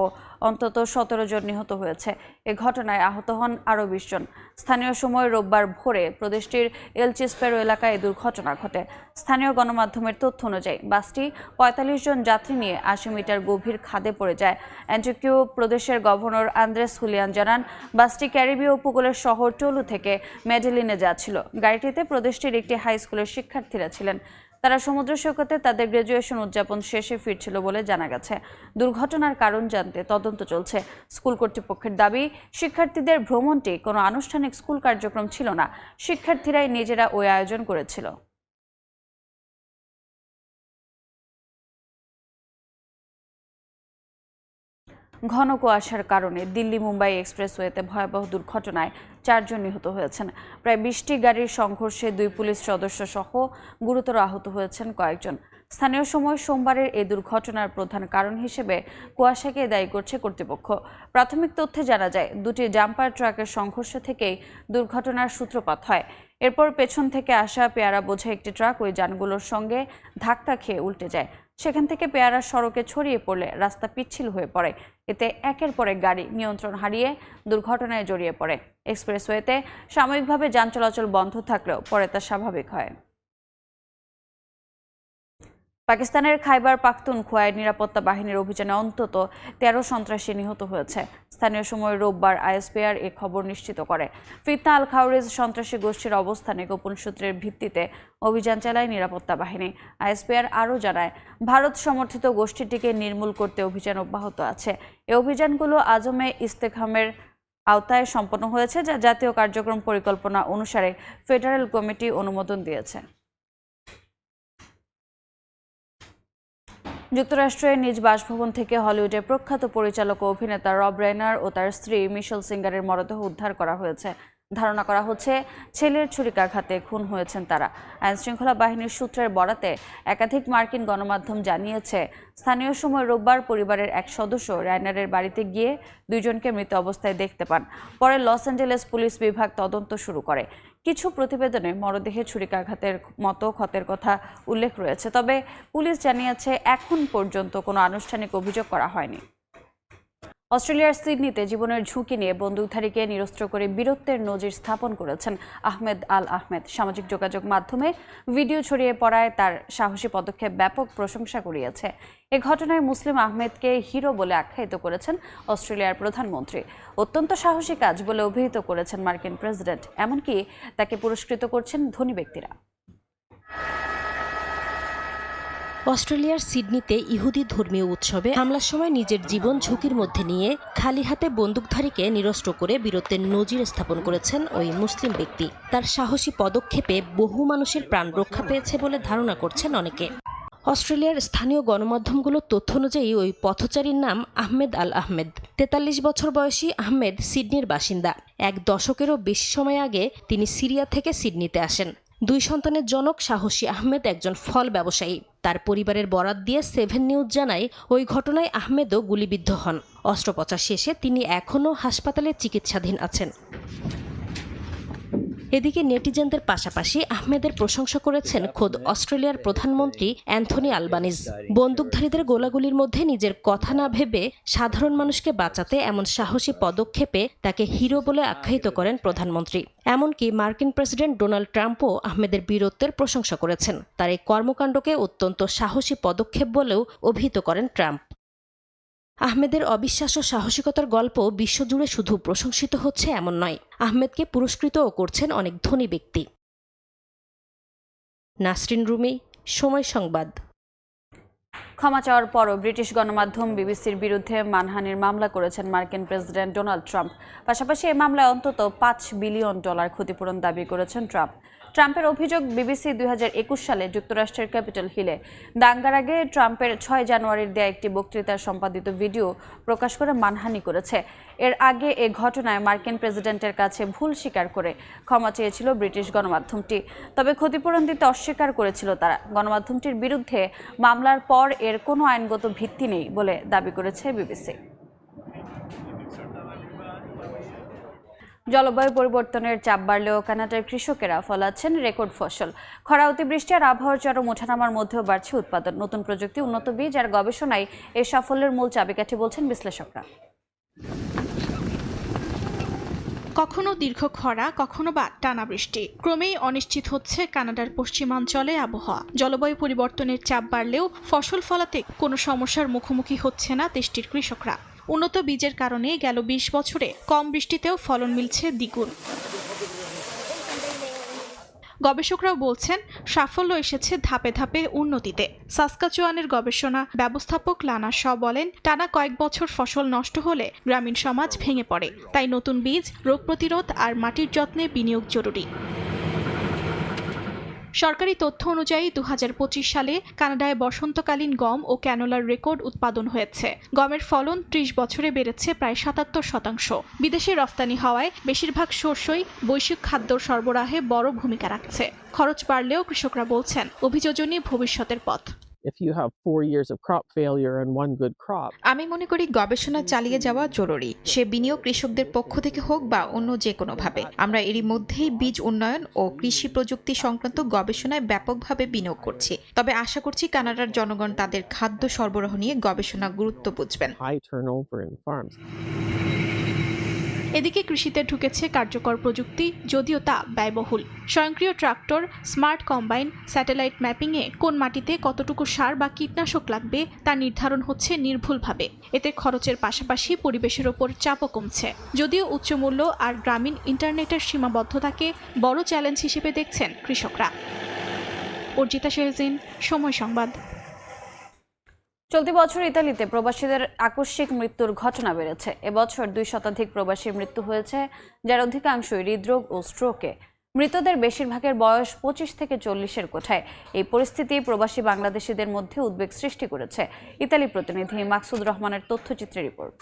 অন্তত 17 জন নিহত হয়েছে। এ ঘটনায় আহত হন আরও 20 জন। স্থানীয় সময় রোববার ভোরে প্রদেশটির এল চিসপেরো এলাকায় দুর্ঘটনা ঘটে। স্থানীয় গণমাধ্যমের তথ্য অনুযায়ী বাসটি 45 জন যাত্রী নিয়ে 80 মিটার গভীর খাদে পড়ে যায়। অ্যান্টিকিউ প্রদেশের গভর্নর আন্দ্রেস হুলিয়ান জানান, বাসটি ক্যারিবীয় উপকূলের শহর টোলু থেকে মেডেলিনে যাচ্ছিল। গাড়িটিতে প্রদেশটির একটি হাই স্কুলের শিক্ষার্থীরা ছিলেন। তারা সমুদ্র সৈকতে তাদের গ্র্যাজুয়েশন উদযাপন শেষে ফিরছিল বলে জানা গেছে। দুর্ঘটনার কারণ জানতে তদন্ত চলছে। স্কুল কর্তৃপক্ষের দাবি, শিক্ষার্থীদের ভ্রমণটি কোনো আনুষ্ঠানিক স্কুল কার্যক্রম ছিল না, শিক্ষার্থীরাই নিজেরা ওই আয়োজন করেছিল। ঘন কুয়াশার কারণে দিল্লি মুম্বাই এক্সপ্রেসওয়েতে ভয়াবহ দুর্ঘটনায় 4 জন নিহত হয়েছেন। প্রায় 20টি গাড়ির সংঘর্ষে 2 পুলিশ সদস্য সহ গুরুতর আহত হয়েছেন কয়েকজন। স্থানীয় সময় সোমবারের এই দুর্ঘটনার প্রধান কারণ হিসেবে কুয়াশাকে দায়ী করছে কর্তৃপক্ষ। প্রাথমিক তথ্যে জানা যায়, 2টি জাম্পার ট্রাকের সংঘর্ষ থেকেই দুর্ঘটনার সূত্রপাত হয়। এরপর পেছন থেকে আসা পেয়ারা বোঝা একটি ট্রাক ওই যানগুলোর সঙ্গে ধাক্কা খেয়ে উল্টে যায়। সেখান থেকে পেয়ারা সড়কে ছড়িয়ে পড়লে রাস্তা পিচ্ছিল হয়ে পড়ে। এতে একের পর এক গাড়ি নিয়ন্ত্রণ হারিয়ে দুর্ঘটনায় জড়িয়ে পড়ে। এক্সপ্রেসওয়েতে সাময়িকভাবে যান চলাচল বন্ধ থাকলেও পরে তা স্বাভাবিক হয়। পাকিস্তানের খাইবার পাখতুনখোয়ায় নিরাপত্তা বাহিনীর অভিযানে অন্তত 13 সন্ত্রাসী নিহত হয়েছে। স্থানীয় সময় রোববার আইএসপিআর এ খবর নিশ্চিত করে। ফিতনা আল খাওয়ারিজ সন্ত্রাসী গোষ্ঠীর অবস্থানে গোপন সূত্রের ভিত্তিতে অভিযান চালায় নিরাপত্তা বাহিনী। আইএসপিআর আরও জানায়, ভারত সমর্থিত গোষ্ঠীটিকে নির্মূল করতে অভিযান অব্যাহত আছে। এই অভিযানগুলো আজমে ইস্তেকামের আওতায় সম্পন্ন হয়েছে, যা জাতীয় কার্যক্রম পরিকল্পনা অনুসারে ফেডারেল কমিটি অনুমোদন দিয়েছে। যুক্তরাষ্ট্রের নিজ বাসভবন থেকে হলিউডের প্রখ্যাত পরিচালক ও অভিনেতা রব রেইনার ও তার স্ত্রী মিশেল সিঙ্গারের মরদেহ উদ্ধার করা হয়েছে। ধারণা করা হচ্ছে ছেলের ছুরিকাঘাতে খুন হয়েছেন তারা। আইনশৃঙ্খলা বাহিনীর সূত্রের বরাতে একাধিক মার্কিন গণমাধ্যম জানিয়েছে, স্থানীয় সময় রোববার পরিবারের এক সদস্য রাইনারের বাড়িতে গিয়ে 2 জনকে মৃত অবস্থায় দেখতে পান। পরে লস অ্যাঞ্জেলেস পুলিশ বিভাগ তদন্ত শুরু করে। কিছু প্রতিবেদনে মরদেহে ছুরিকাঘাতের মতো ক্ষতের কথা উল্লেখ রয়েছে, তবে পুলিশ জানিয়েছে এখন পর্যন্ত কোনো আনুষ্ঠানিক অভিযোগ করা হয়নি। অস্ট্রেলিয়ার সিডনিতে জীবনের ঝুঁকি নিয়ে বন্দুকধারীকে নিরস্ত্র করে বীরত্বের নজির স্থাপন করেছেন আহমেদ আল আহমেদ। সামাজিক যোগাযোগ মাধ্যমে ভিডিও ছড়িয়ে পড়ায় তার সাহসী পদক্ষেপ ব্যাপক প্রশংসা কুড়িয়েছে। এ ঘটনায় মুসলিম আহমেদকে হিরো বলে আখ্যায়িত করেছেন অস্ট্রেলিয়ার প্রধানমন্ত্রী। অত্যন্ত সাহসী কাজ বলে অভিহিত করেছেন মার্কিন প্রেসিডেন্ট। এমনকি তাকে পুরস্কৃত করছেন ধনী ব্যক্তিরা। অস্ট্রেলিয়ার সিডনিতে ইহুদি ধর্মীয় উৎসবে হামলার সময় নিজের জীবন ঝুঁকির মধ্যে নিয়ে খালি হাতে বন্দুকধারীকে নিরস্ত্র করে বীরত্বের নজির স্থাপন করেছেন ওই মুসলিম ব্যক্তি। তার সাহসী পদক্ষেপে বহু মানুষের প্রাণ রক্ষা পেয়েছে বলে ধারণা করছেন অনেকে। অস্ট্রেলিয়ার স্থানীয় গণমাধ্যমগুলোর তথ্য অনুযায়ী ওই পথচারীর নাম আহমেদ আল আহমেদ। 43 বছর বয়সী আহমেদ সিডনির বাসিন্দা। 1 দশকেরও বেশি সময় আগে তিনি সিরিয়া থেকে সিডনিতে আসেন। 2 সন্তানের জনক সাহসী আহমেদ একজন ফল ব্যবসায়ী। তার পরিবারের বরাত দিয়ে 7 নিউজ জানায়, ওই ঘটনায় আহমেদও গুলিবিদ্ধ হন। অস্ত্রোপচার শেষে তিনি এখনও হাসপাতালে চিকিৎসাধীন আছেন। এদিকে নেটিজেনদের পাশাপাশি আহমেদের প্রশংসা করেছেন খোদ অস্ট্রেলিয়ার প্রধানমন্ত্রী অ্যান্থনি আলবানিজ। বন্দুকধারীদের গোলাগুলির মধ্যে নিজের কথা না ভেবে সাধারণ মানুষকে বাঁচাতে এমন সাহসী পদক্ষেপে তাকে হিরো বলে আখ্যায়িত করেন প্রধানমন্ত্রী। এমনকি মার্কিন প্রেসিডেন্ট ডোনাল্ড ট্রাম্পও আহমেদের বীরত্বের প্রশংসা করেছেন। তার এই কর্মকাণ্ডকে অত্যন্ত সাহসী পদক্ষেপ বলেও অভিহিত করেন ট্রাম্প। আহমেদের অবিশ্বাস্য সাহসিকতার গল্প বিশ্বজুড়ে শুধু প্রশংসিত হচ্ছে এমন নয়, আহমেদকে পুরস্কৃতও করছেন অনেক ধনী ব্যক্তি। নাসরিন রুমি, সময় সংবাদ। ক্ষমা চাওয়ার পরও ব্রিটিশ গণমাধ্যম বিবিসির বিরুদ্ধে মানহানির মামলা করেছেন মার্কিন প্রেসিডেন্ট ডোনাল্ড ট্রাম্প। পাশাপাশি এই মামলায় অন্তত $5 বিলিয়ন ক্ষতিপূরণ দাবি করেছেন ট্রাম্প। ট্রাম্পের অভিযোগ, বিবিসি 2021 সালে যুক্তরাষ্ট্রের ক্যাপিটল হিলে দাঙ্গার আগে ট্রাম্পের 6 জানুয়ারির দেয়া একটি বক্তৃতার সম্পাদিত ভিডিও প্রকাশ করে মানহানি করেছে। এর আগে এ ঘটনায় মার্কিন প্রেসিডেন্টের কাছে ভুল স্বীকার করে ক্ষমা চেয়েছিল ব্রিটিশ গণমাধ্যমটি, তবে ক্ষতিপূরণ দিতে অস্বীকার করেছিল তারা। গণমাধ্যমটির বিরুদ্ধে মামলার পর এর কোনো আইনগত ভিত্তি নেই বলে দাবি করেছে বিবিসি। জলবায়ু পরিবর্তনের চাপ বাড়লেও কানাডার কৃষকেরা ফলাচ্ছেন রেকর্ড ফসল। খরা, অতিবৃষ্টি আর আবহাওয়ার চরম ওঠানামার মধ্যেও বাড়ছে উৎপাদন। নতুন প্রযুক্তি, উন্নত বীজ আর গবেষণাই এই সাফল্যের মূল চাবিকাঠি বলছেন বিশ্লেষকরা। কখনো দীর্ঘ খরা, কখনো বা টানা বৃষ্টি, ক্রমেই অনিশ্চিত হচ্ছে কানাডার পশ্চিমাঞ্চলে আবহাওয়া। জলবায়ু পরিবর্তনের চাপ বাড়লেও ফসল ফলাতে কোনো সমস্যার মুখোমুখি হচ্ছে না দেশটির কৃষকরা। উন্নত বীজের কারণে গেল 20 বছরে কম বৃষ্টিতেও ফলন মিলছে দ্বিগুণ। গবেষকরাও বলছেন সাফল্য এসেছে ধাপে ধাপে উন্নতিতে। সাসকাচুয়ানের গবেষণা ব্যবস্থাপক লানা শ বলেন, টানা কয়েক বছর ফসল নষ্ট হলে গ্রামীণ সমাজ ভেঙে পড়ে, তাই নতুন বীজ, রোগ প্রতিরোধ আর মাটির যত্নে বিনিয়োগ জরুরি। সরকারি তথ্য অনুযায়ী 2025 সালে কানাডায় বসন্তকালীন গম ও ক্যানোলার রেকর্ড উৎপাদন হয়েছে। গমের ফলন 30 বছরে বেড়েছে প্রায় 77%। বিদেশে রফতানি হওয়ায় বেশিরভাগ শস্যই বৈশ্বিক খাদ্য সরবরাহে বড় ভূমিকা রাখছে। খরচ বাড়লেও কৃষকরা বলছেন অভিযোজনই ভবিষ্যতের পথ। If you have 4 years of crop failure and one good crop. আমি মনে করি গবেষণা চালিয়ে যাওয়া জরুরি, সে বিনিয়োগ কৃষকদের পক্ষ থেকে হোক বা অন্য যে কোনো ভাবে। আমরা এরই মধ্যেই বীজ উন্নয়ন ও কৃষি প্রযুক্তি সংক্রান্ত গবেষণায় ব্যাপকভাবে বিনিয়োগ করছি। তবে আশা করছি কানাডার জনগণ তাদের খাদ্য সরবরাহ নিয়ে গবেষণা গুরুত্ব বুঝবেন। High turnover in farms. এদিকে কৃষিতে ঢুকেছে কার্যকর প্রযুক্তি, যদিও তা ব্যয়বহুল। স্বয়ংক্রিয় ট্রাক্টর, স্মার্ট কম্বাইন, স্যাটেলাইট ম্যাপিংয়ে কোন মাটিতে কতটুকু সার বা কীটনাশক লাগবে তা নির্ধারণ হচ্ছে নির্ভুলভাবে। এতে খরচের পাশাপাশি পরিবেশের ওপর চাপও কমছে। যদিও উচ্চমূল্য আর গ্রামীণ ইন্টারনেটের সীমাবদ্ধতাকে বড় চ্যালেঞ্জ হিসেবে দেখছেন কৃষকরা। অর্জিতা শেহজিন, সময় সংবাদ। চলতি বছর ইতালিতে প্রবাসীদের আকস্মিক মৃত্যুর ঘটনা বেড়েছে। এবছর 2 শতাধিক প্রবাসীর মৃত্যু হয়েছে, যার অধিকাংশই হৃদরোগ ও স্ট্রোকে। মৃতদের বেশিরভাগের বয়স 25 থেকে 40-এর কোঠায়। এই পরিস্থিতি প্রবাসী বাংলাদেশিদের মধ্যে উদ্বেগ সৃষ্টি করেছে। ইতালি প্রতিনিধি মাকসুদ রহমানের তথ্যচিত্রে রিপোর্ট।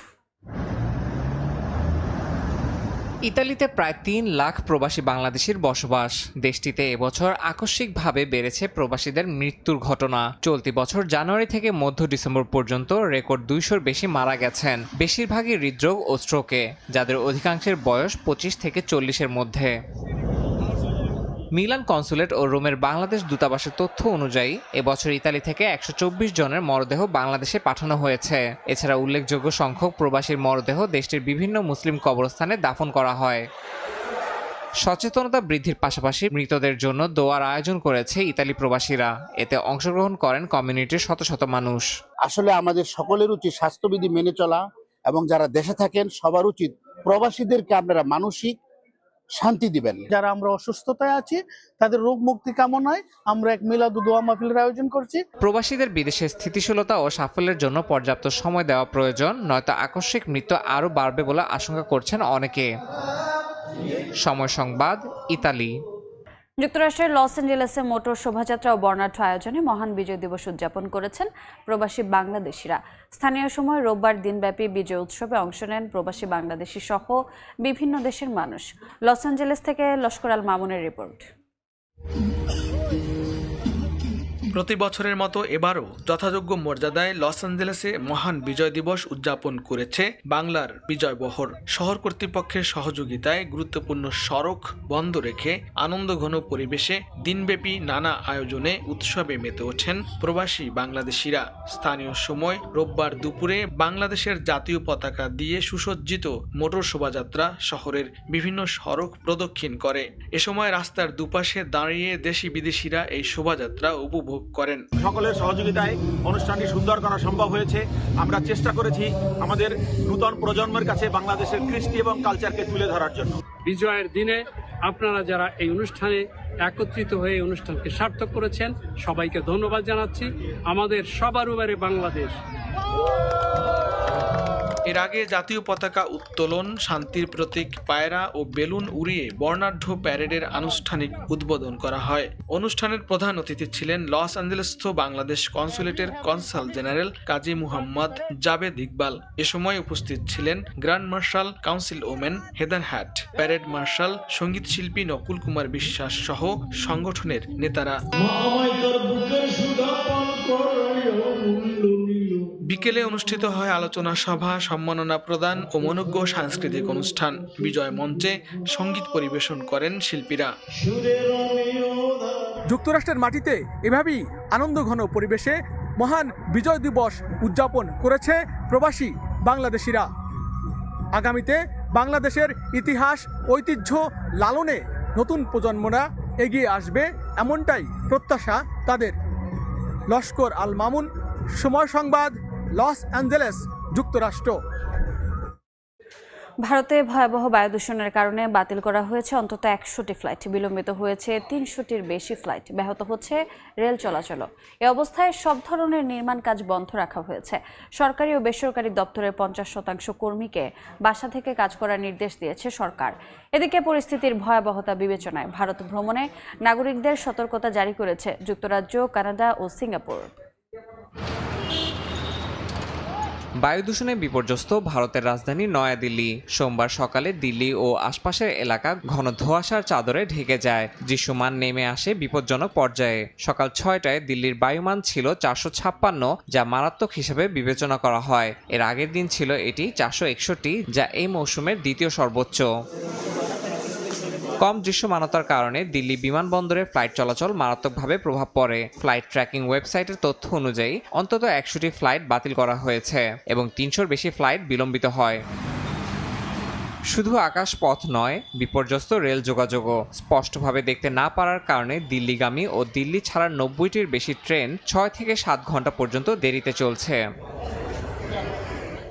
ইতালিতে প্রায় 3 লাখ প্রবাসী বাংলাদেশির বসবাস। দেশটিতে এবছর আকস্মিকভাবে বেড়েছে প্রবাসীদের মৃত্যুর ঘটনা। চলতি বছর জানুয়ারি থেকে মধ্য ডিসেম্বর পর্যন্ত রেকর্ড 200-র বেশি মারা গেছেন, বেশিরভাগই হৃদরোগ ও স্ট্রোকে, যাদের অধিকাংশের বয়স 25 থেকে 40-এর মধ্যে। মিলান কনসুলেট ও রোমের বাংলাদেশ দূতাবাসের তথ্য অনুযায়ী এবছর ইতালি থেকে 124 জনের মরদেহ বাংলাদেশে পাঠানো হয়েছে। এছাড়া উল্লেখযোগ্য সংখ্যক প্রবাসীর মরদেহ দেশটির বিভিন্ন মুসলিম কবরস্থানে দাফন করা হয়। সচেতনতা বৃদ্ধির পাশাপাশি মৃতদের জন্য দোয়ার আয়োজন করেছে ইতালি প্রবাসীরা। এতে অংশগ্রহণ করেন কমিউনিটির শত শত মানুষ। আসলে আমাদের সকলের উচিত স্বাস্থ্যবিধি মেনে চলা, এবং যারা দেশে থাকেন সবার উচিত প্রবাসীদেরকে আপনারা মানসিক শান্তি দিবেন। যারা আমরা অসুস্থতায় আছি তাদের রোগ মুক্তি কামনায় আমরা এক মিলাদ ও দোয়া মাহফিলের আয়োজন করছি। প্রবাসীদের বিদেশে স্থিতিশীলতা ও সাফল্যের জন্য পর্যাপ্ত সময় দেওয়া প্রয়োজন, নয়তো আকস্মিক মৃত্যু আরও বাড়বে বলে আশঙ্কা করছেন অনেকে। সময় সংবাদ, ইতালি। যুক্তরাষ্ট্রের লস অ্যাঞ্জেলেসে মোটর শোভাযাত্রা ও বর্ণাঢ্য আয়োজনে মহান বিজয় দিবস উদযাপন করেছেন প্রবাসী বাংলাদেশিরা। স্থানীয় সময় রোববার দিনব্যাপী বিজয় উৎসবে অংশ নেন প্রবাসী বাংলাদেশি সহ বিভিন্ন দেশের মানুষ। লস অ্যাঞ্জেলেস থেকে লস্কর আল মামুনের রিপোর্ট। প্রতি বছরের মতো এবারও যথাযোগ্য মর্যাদায় লস অ্যাঞ্জেলেসে মহান বিজয় দিবস উদযাপন করেছে বাংলার বিজয় বহর। শহর কর্তৃপক্ষের সহযোগিতায় গুরুত্বপূর্ণ সড়ক বন্ধ রেখে আনন্দঘন পরিবেশে দিনব্যাপী নানা আয়োজনে উৎসবে মেতে ওঠেন প্রবাসী বাংলাদেশিরা। স্থানীয় সময় রোববার দুপুরে বাংলাদেশের জাতীয় পতাকা দিয়ে সুসজ্জিত মোটর শোভাযাত্রা শহরের বিভিন্ন সড়ক প্রদক্ষিণ করে। এ সময় রাস্তার দুপাশে দাঁড়িয়ে দেশি বিদেশিরা এই শোভাযাত্রা উপভোগ উপভোগ করেন। সকলের সহযোগিতায় অনুষ্ঠানটি সুন্দর করা সম্ভব হয়েছে। আমরা চেষ্টা করেছি আমাদের নূতন প্রজন্মের কাছে বাংলাদেশের কৃষ্টি এবং কালচারকে তুলে ধরার জন্য। বিজয়ের দিনে আপনারা যারা এই অনুষ্ঠানে একত্রিত হয়ে এই অনুষ্ঠানকে সার্থক করেছেন, সবাইকে ধন্যবাদ জানাচ্ছি। আমাদের সবার উপরে বাংলাদেশ। এর আগে জাতীয় পতাকা উত্তোলন, শান্তির প্রতীক পায়রা ও বেলুন উড়িয়ে বর্ণাঢ্য প্যারেডের আনুষ্ঠানিক উদ্বোধন করা হয়। অনুষ্ঠানের প্রধান অতিথি ছিলেন লস অ্যাঞ্জেলেসস্থ বাংলাদেশ কনসুলেটের কনসাল জেনারেল কাজী মুহাম্মদ জাবেদ ইকবাল। এ সময় উপস্থিত ছিলেন grand marshal council woman Heather Hat, parade marshal সঙ্গীত শিল্পী নকুল কুমার বিশ্বাস সহ সংগঠনের নেতারা। বিকেলে অনুষ্ঠিত হয় আলোচনা সভা, সম্মাননা প্রদান ও মনোজ্ঞ সাংস্কৃতিক অনুষ্ঠান। বিজয় মঞ্চে সঙ্গীত পরিবেশন করেন শিল্পীরা। যুক্তরাষ্ট্রের মাটিতে এভাবেই আনন্দঘন পরিবেশে মহান বিজয় দিবস উদযাপন করেছে প্রবাসী বাংলাদেশিরা। আগামীতে বাংলাদেশের ইতিহাস ঐতিহ্য লালনে নতুন প্রজন্মরা এগিয়ে আসবে, এমনটাই প্রত্যাশা তাদের। লস্কর আল মামুন, সময় সংবাদ, লস অ্যাঞ্জেলেস, যুক্তরাষ্ট্র। ভারতে ভয়াবহ বায়ু দূষণের কারণে বাতিল করা হয়েছে অন্তত 100টি ফ্লাইট, বিলম্বিত হয়েছে 300টির বেশি ফ্লাইট, ব্যাহত হচ্ছে রেল চলাচল। এ অবস্থায় সব ধরনের নির্মাণ কাজ বন্ধ রাখা হয়েছে। সরকারি ও বেসরকারি দপ্তরের 50% কর্মীকে বাসা থেকে কাজ করার নির্দেশ দিয়েছে সরকার। এদিকে পরিস্থিতির ভয়াবহতা বিবেচনায় ভারত ভ্রমণে নাগরিকদের সতর্কতা জারি করেছে যুক্তরাজ্য, কানাডা ও সিঙ্গাপুর। বায়ু দূষণে বিপর্যস্ত ভারতের রাজধানী নয়াদিল্লি। সোমবার সকালে দিল্লি ও আশপাশের এলাকা ঘন ধোঁয়াশার চাদরে ঢেকে যায়। দৃশ্যমান নেমে আসে বিপজ্জনক পর্যায়ে। সকাল 6টায় দিল্লির বায়ুমান ছিল 456, যা মারাত্মক হিসেবে বিবেচনা করা হয়। এর আগের দিন ছিল এটি 461, যা এই মৌসুমের দ্বিতীয় সর্বোচ্চ। কম দৃশ্যমানতার কারণে দিল্লি বিমানবন্দরে ফ্লাইট চলাচল মারাত্মকভাবে প্রভাব পড়ে। ফ্লাইট ট্র্যাকিং ওয়েবসাইটের তথ্য অনুযায়ী অন্তত 100টি ফ্লাইট বাতিল করা হয়েছে এবং 300-র বেশি ফ্লাইট বিলম্বিত হয়। শুধু আকাশপথ নয়, বিপর্যস্ত রেল যোগাযোগও। স্পষ্টভাবে দেখতে না পারার কারণে দিল্লিগামী ও দিল্লি ছাড়ার 90টির বেশি ট্রেন 6 থেকে 7 ঘন্টা পর্যন্ত দেরিতে চলছে।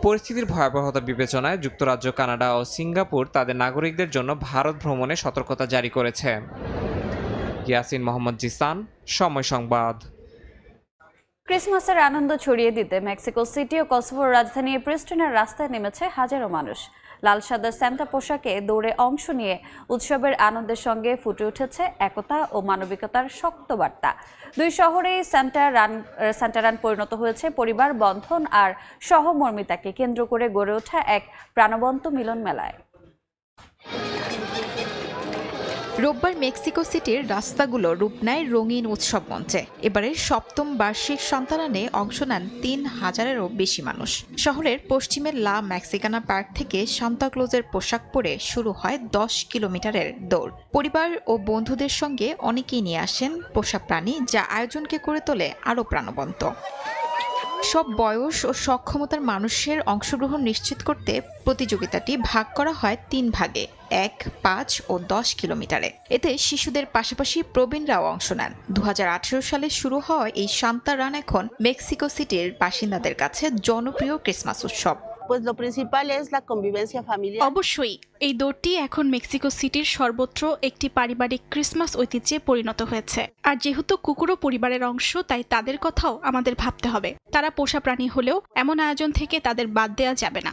পরিস্থিতির ভয়াবহতা বিবেচনায় যুক্তরাজ্য, কানাডা ও সিঙ্গাপুর তাদের নাগরিকদের জন্য ভারত ভ্রমণে সতর্কতা জারি করেছে। ইয়াসিন মোহাম্মদ জিসান, সময় সংবাদ। ক্রিসমাসের আনন্দ ছড়িয়ে দিতে মেক্সিকো সিটি ও কসোভোর রাজধানী প্রিস্টিনার রাস্তায় নেমেছে হাজারো মানুষ। লাল সাদা স্যান্টা পোশাকে দৌড়ে অংশ নিয়ে উৎসবের আনন্দের সঙ্গে ফুটে উঠেছে একতা ও মানবিকতার শক্ত বার্তা। দুই শহরেই স্যান্টা রান পরিণত হয়েছে পরিবার বন্ধন আর সহমর্মিতাকে কেন্দ্র করে গড়ে ওঠা এক প্রাণবন্ত মিলন মেলায়। রোববার মেক্সিকো সিটির রাস্তাগুলো রূপ নেয় রঙিন উৎসব মঞ্চে। এবারের 7ম বার্ষিক সান্তারানে অংশ নেন 3000-এরও বেশি মানুষ। শহরের পশ্চিমের লা মেক্সিকানা পার্ক থেকে সান্তাক্লজের পোশাক পরে শুরু হয় 10 কিলোমিটারের দৌড়। পরিবার ও বন্ধুদের সঙ্গে অনেকেই নিয়ে আসেন পোষা প্রাণী, যা আয়োজনকে করে তোলে আরও প্রাণবন্ত। সব বয়স ও সক্ষমতার মানুষের অংশগ্রহণ নিশ্চিত করতে প্রতিযোগিতাটি ভাগ করা হয় 3 ভাগে, 1, 5 ও 10 কিলোমিটারে। এতে শিশুদের পাশাপাশি প্রবীণরাও অংশ নেন। 2018 সালে শুরু হওয়া এই সান্তা রান এখন মেক্সিকো সিটির বাসিন্দাদের কাছে জনপ্রিয় ক্রিসমাস উৎসব। অবশ্যই এই দৌড়টি এখন মেক্সিকো সিটির সর্বত্র একটি পারিবারিক ক্রিসমাস ঐতিহ্যে পরিণত হয়েছে। আর যেহেতু কুকুরও পরিবারের অংশ, তাই তাদের কথাও আমাদের ভাবতে হবে। তারা পোষা প্রাণী হলেও এমন আয়োজন থেকে তাদের বাদ দেওয়া যাবে না।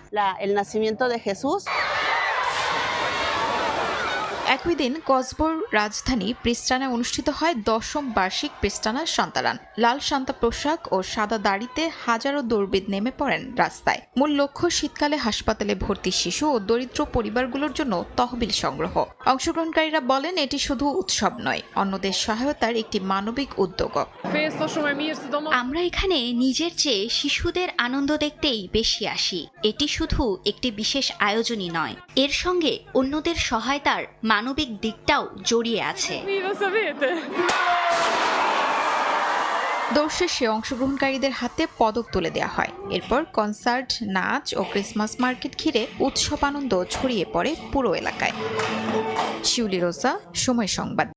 একই দিন কসবোর রাজধানী প্রিস্টানায় অনুষ্ঠিত হয় 10ম বার্ষিক প্রিস্টানা সান্তারান। লাল সান্তা পোশাক ও সাদা দাড়িতে হাজারো দৌড়বিদ নেমে পড়েন রাস্তায়। মূল লক্ষ্য শীতকালে হাসপাতালে ভর্তি শিশু ও দরিদ্র পরিবারগুলোর জন্য তহবিল সংগ্রহ। অংশগ্রহণকারীরা বলেন এটি শুধু উৎসব নয়, অন্যদের সহায়তার একটি মানবিক উদ্যোগ। আমরা এখানে নিজের চেয়ে শিশুদের আনন্দ দেখতেই বেশি আসি। এটি শুধু একটি বিশেষ আয়োজনই নয়, এর সঙ্গে অন্যদের সহায়তার মানবিক দিকটাও জড়িয়ে আছে। দৌড় শেষে অংশগ্রহণকারীদের হাতে পদক তুলে দেওয়া হয়। এরপর কনসার্ট, নাচ ও ক্রিসমাস মার্কেট ঘিরে উৎসব আনন্দ ছড়িয়ে পড়ে পুরো এলাকায়। শিউলি রোজা, সময় সংবাদ।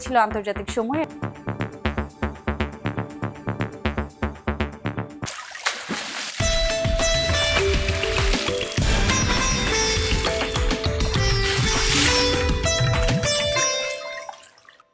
ছিল আন্তর্জাতিক সময়।